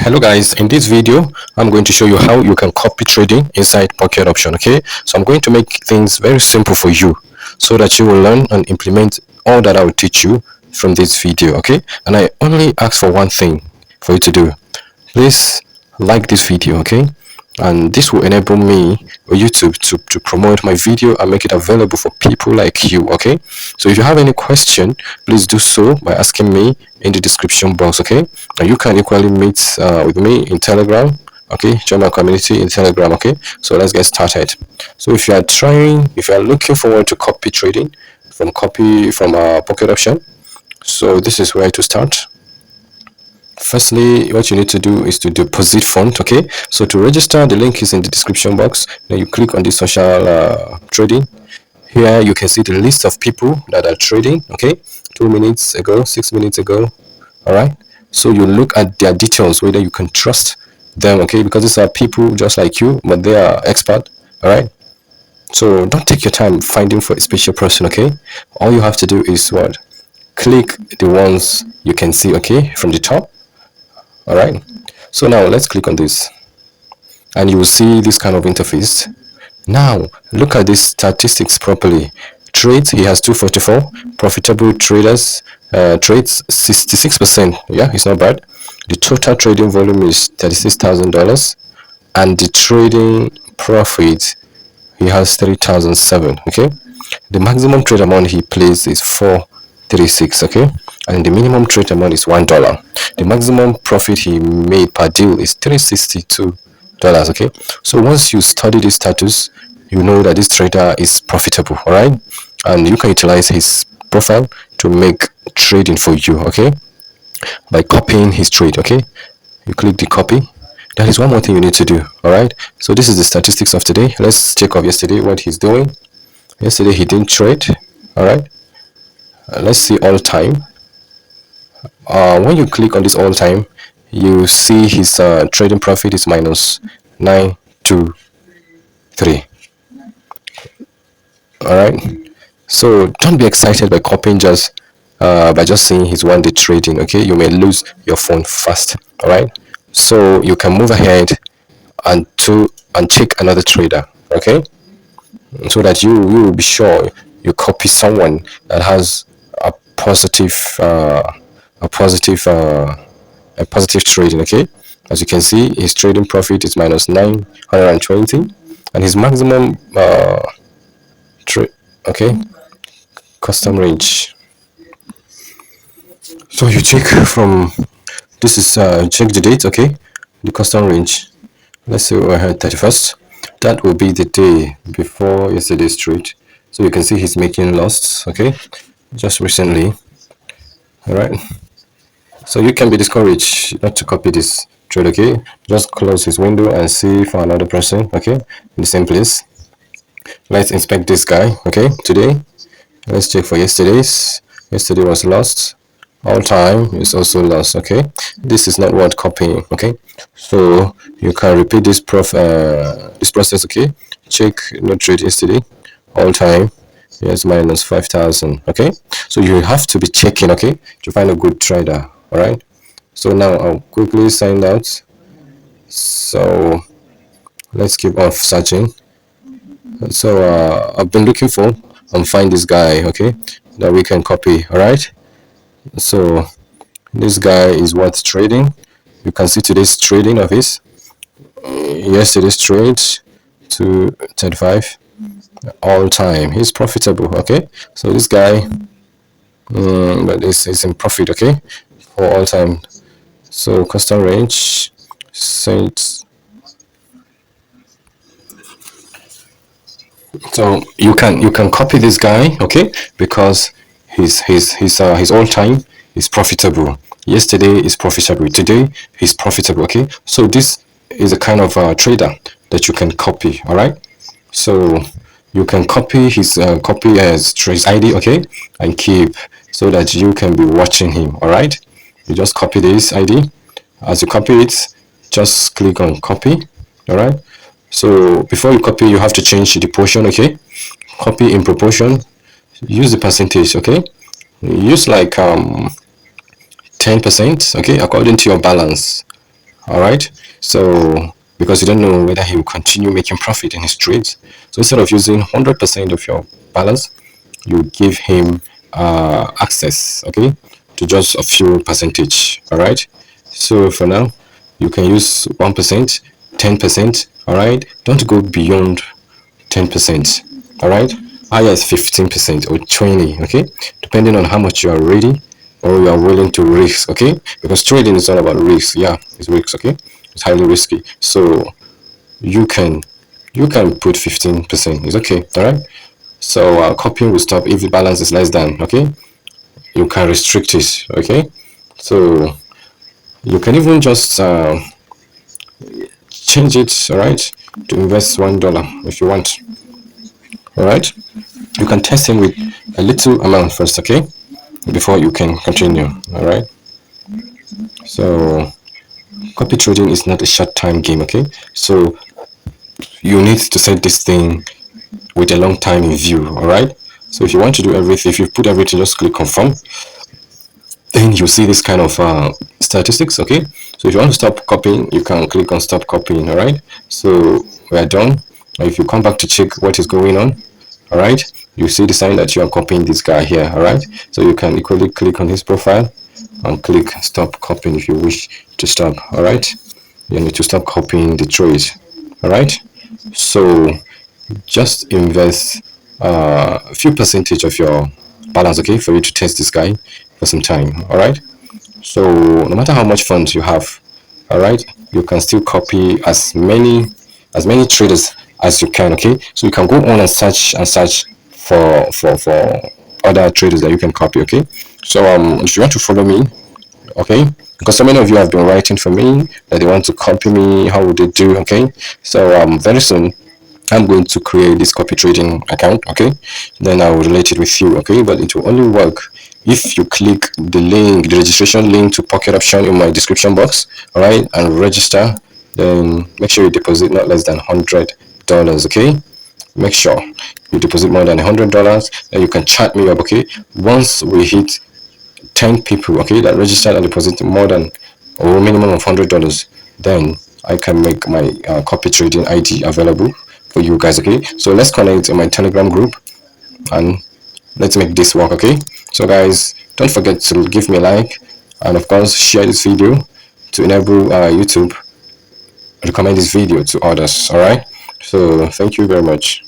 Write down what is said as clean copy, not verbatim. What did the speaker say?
Hello guys, in this video I'm going to show you how you can copy trading inside Pocketoption. Okay, so I'm going to make things very simple for you so that you will learn and implement all that I will teach you from this video. Okay, and I only ask for one thing for you to do. Please like this video, okay, and this will enable me or YouTube to promote my video and make it available for people like you. Okay, so if you have any question, please do so by asking me in the description box. Okay, and you can equally meet with me in Telegram. Okay, join my community in Telegram. Okay, so let's get started. So if you are looking forward to copy trading from Pocketoption, so this is where to start. Firstly, what you need to do is to deposit fund. Okay, so to register, the link is in the description box. Then you click on the social trading. Here you can see the list of people that are trading. Okay, 2 minutes ago, 6 minutes ago. All right, so you look at their details, whether you can trust them. Okay, because these are people just like you, but they are expert. All right, so don't take your time finding for a special person. Okay, all you have to do is what? Click the ones you can see, okay, from the top. All right, so now let's click on this and you will see this kind of interface. Now look at these statistics properly. Trades, he has 244. Profitable traders, trades 66%. Yeah, it's not bad. The total trading volume is $36,000 and the trading profit, he has 3,007. okay, the maximum trade amount he plays is 436. okay, and the minimum trade amount is $1. The maximum profit he made per deal is $362. okay, so once you study this status, you know that this trader is profitable. All right, and you can utilize his profile to make trading for you, okay, by copying his trade. Okay, you click the copy. That is one more thing you need to do. All right, so this is the statistics of today. Let's check off yesterday what he's doing. Yesterday he didn't trade. All right, let's see all time. When you click on this all time, you see his trading profit is minus 923. All right, so don't be excited by copying just by just seeing his one day trading. Okay, you may lose your phone fast. All right, so you can move ahead and check another trader. Okay, so that you will be sure you copy someone that has a positive trading. Okay, as you can see, his trading profit is minus 920 and his maximum okay, custom range. So you check from this is check the date. Okay, the custom range, let's say we had 31st. That will be the day before yesterday's trade. So you can see he's making loss. Okay, just recently. All right, so you can be discouraged not to copy this trade. Okay, just close his window and see for another person. Okay, in the same place. Let's inspect this guy. Okay, today let's check for yesterday's. Yesterday was lost. All time is also lost. Okay, this is not worth copying. Okay, so you can repeat this process. Okay, check no trade yesterday. All time, yes, minus 5,000. Okay, so you have to be checking, okay, to find a good trader. All right, so now I'll quickly sign out. So let's keep on searching. So I've been looking for and find this guy, okay, that we can copy. All right, so this guy is worth trading. You can see today's trading of his. Yesterday's trade to 35. All time he's profitable. Okay, so this guy but is in profit, okay, for all time. So custom range, so you can copy this guy, okay, because his all time is profitable. Yesterday is profitable, today he's profitable. Okay, so this is a kind of trader that you can copy. All right, so you can copy his his ID, okay, and keep, so that you can be watching him. All right, you just copy this ID. As you copy it, just click on copy. All right, so before you copy, you have to change the portion. Okay, copy in proportion, use the percentage. Okay, use like 10%, okay, according to your balance. All right. So because you don't know whether he will continue making profit in his trades, so instead of using 100% of your balance, you give him access, okay, to just a few percentage. All right. So for now, you can use 1%, 10%. All right. Don't go beyond 10%. All right. Higher is 15% or 20. Okay, depending on how much you are ready or you are willing to risk. Okay, because trading is all about risk. Yeah, it's risks. Okay, it's highly risky. So you can put 15%. It's okay. All right. So copying will stop if the balance is less than. Okay, you can restrict it. Okay, so you can even just change it. All right, to invest $1 if you want. All right, you can test him with a little amount first. Okay, before you can continue. All right. So copy trading is not a short time game. Okay, so you need to set this thing with a long time in view. All right. So if you want to do everything, if you put everything, just click confirm, then you see this kind of statistics. Okay, so if you want to stop copying, you can click on stop copying. All right, so we are done. Now if you come back to check what is going on, all right, you see the sign that you are copying this guy here. All right, so you can equally click on his profile and click stop copying if you wish to stop. All right, you need to stop copying the trade. All right, so just invest a few percentage of your balance, okay, for you to test this guy for some time. All right, so no matter how much funds you have, all right, you can still copy as many traders as you can. Okay, so you can go on and search for other traders that you can copy. Okay, so if you want to follow me, okay, because so many of you have been writing for me that they want to copy me, how would they do? Okay, so very soon I'm going to create this copy trading account. Okay, then I will relate it with you. Okay, but it will only work if you click the registration link to Pocketoption in my description box. All right, and register. Then make sure you deposit not less than $100. Okay, make sure you deposit more than $100. Then you can chat me up. Okay, once we hit 10 people, okay, that registered and deposited more than or minimum of $100, then I can make my copy trading ID available for you guys. Okay, so let's connect in my Telegram group and let's make this work. Okay, so guys, don't forget to give me a like and of course share this video to enable YouTube recommend this video to others. All right, so thank you very much.